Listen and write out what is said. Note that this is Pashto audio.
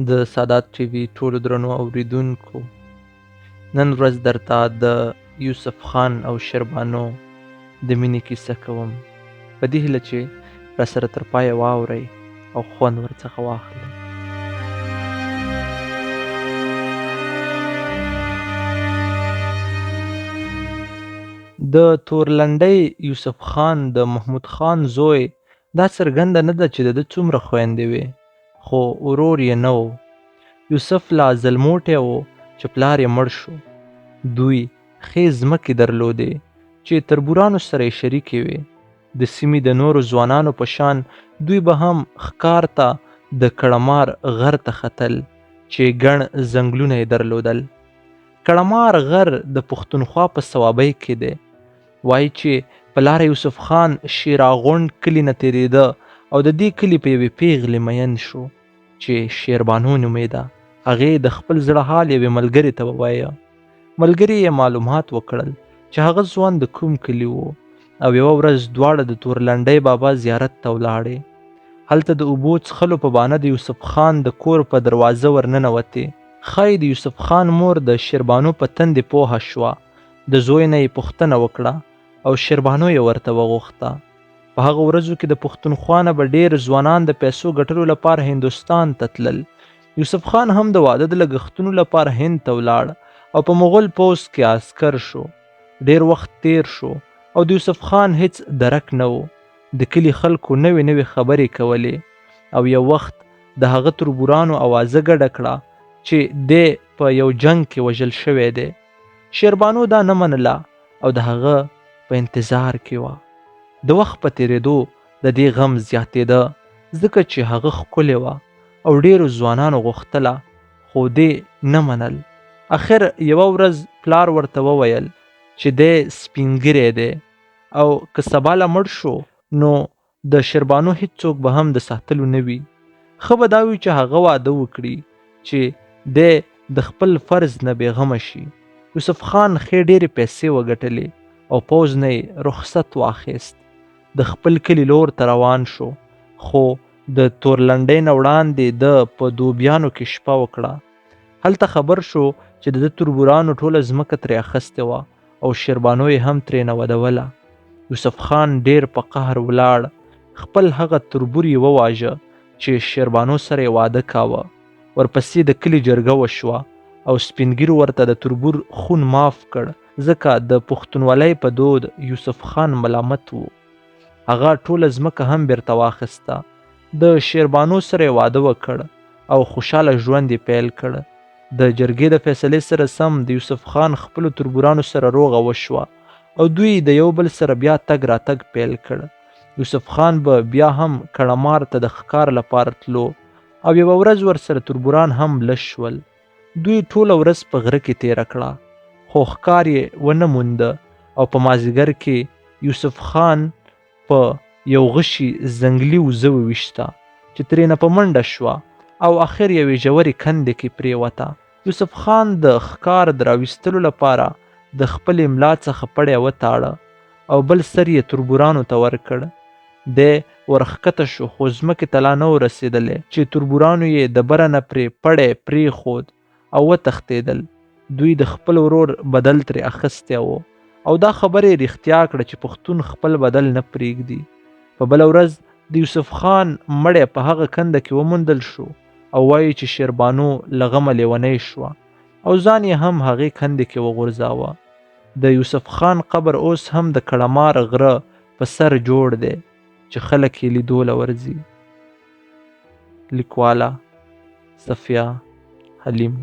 د سادات ټي وي ټولو درنو اوریدونکو، نن ورځ درته د یوسف خان او شیربانو د مینې کیسه کوم، په دې هیله چې راسره تر پایه واورئ او خوند ورڅخه واخلئ. د تورلنډۍ یوسف خان د محمود خان زوی دا څرګنده نه ده چې د ده څومره خویندې وې، خو ورور یې نه و. یوسف لا ځلموټی و چې پلار یې مړ شو. دوی ښې ځمکې درلودې چې تربورانو سره یې شریکې وې. د سیمې د نورو ځوانانو په شان دوی به هم ښکار ته د کړمار غر ته ختل چې ګڼ ځنګلونه یې درلودل. کړمار غر د پښتونخوا په صوابۍ کې دی. وایي چې په لاره یوسف خان شیراغونډ کلي نه تېرېده او د دې کلي په یوې پیغلې مین شو چې شیربانو نومېده. هغې د خپل زړه حال یوې ملګرې ته ووایه. ملګرې یې معلومات وکړل چې هغه ځوان د کوم کلي و او یوه ورځ دواړه د تورلنډۍ بابا زیارت ته ولاړې. هلته د اوبو څښلو په بهانه د یوسف خان د کور په دروازه ورننوتې. ښایي د یوسف خان مور د شیربانو په تندې پوهه شوه. د زوی نه یې پوښتنه وکړه او شیربانو یې ورته وغوښته. په هغه ورځو کې د پښتونخوا نه به ډېر ځوانان د پیسو ګټلو لپاره هندوستان ته تلل. یوسف خان هم د واده د لګښتونو لپاره هند ته ولاړ او په مغول پوځ کې عسکر شو. ډېر وخت تیر شو او د یوسف خان هیڅ درک نه و. د کلي خلکو نوې خبرې کولې او یو وخت د هغه تربورانو اوازه ګډه کړه چې دی په یو جنگ کې وژل شوی دی. شیربانو دا نه منله او د هغه په انتظار کې وه. د وخت په تېرېدو د دې غم زیاتېده ځکه چې هغه ښکلې وه او ډېرو ځوانانو غوښتله خو دې نه منل. اخر یوه ورځ پلار ورته وویل چې دی سپینږیری دی او که سبا له مړ شو نو د شیربانو هیڅوک به هم د ساتلو نه وي. ښه به دا وي چې هغه واده وکړي چې دی د خپل فرض نه بېغمه شي. یوسف خان ښې ډېرې پیسې وګټلې او پوځ نه یې رخصت واخیست. د خپل کلي لور ته روان شو خو د تورلنډۍ نه وړاندې ده په دوبیانو کې شپه وکړه. هلته خبر شو چې د ده تربورانو ټوله ځمکه ترې اخیستې وه او شیربانو یې هم ترې نودوله. یوسف خان ډېر په قهر ولاړ. خپل هغه تربور یې وواژه چې شیربانو سره یې واده کاوه. ورپسې د کلي جرګه وشوه او سپین ږیرو ورته د تربور خون معاف کړ ځکه د پښتونولۍ په دود یوسف خان ملامت و. هغه ټوله ځمکه هم بیرته واخیسته. د شیربانو سره یې واده وکړ او خوشحاله ژوند یې پیل کړ. د جرګې د فیصلې سره سم د یوسف خان خپلو تربورانو سره روغه وشوه او دوی د یو بل سره بیا تګ راتګ پیل کړ. یوسف خان به بیا هم کړمار ته د ښکار لپاره تلو او یوه ورځ ورسره تربوران هم لږ شول. دوی ټوله ورځ په غره کې تېره کړه خو ښکار یې ونه مونده او په مازدیګر کې یوسف خان په یو غشي ځنګلي وزه وویشته چې ترېنه په منډه شوه او اخر یوې ژورې کندې کې پرېوته. یوسف خان د ښکار د راویستلو لپاره د خپلې ملا څخه پړی وتاړه او بل سر یې تربورانو ته ورکړ. دی ورښکته شو خو ځمکې ته لا نه و رسېدلی چې تربورانو یې د بره نه پرې پړی پرېښود او وتښتېدل. دوی د خپل ورور بدل ترې اخیستی و او دا خبره یې رښتیا کړه چې پښتون خپل بدل نه پرېږدي. په بله ورځ د یوسف خان مړی په هغه کنده کې وموندل شو او وایي چې شیربانو له غمه لیونۍ شوه او ځان یې هم هغې کندې کې وغورځاوه. د یوسف خان قبر اوس هم د کړمار غره په سر جوړ دی چې خلک یې لیدو له ورځي. لیکواله صفیه حلیم.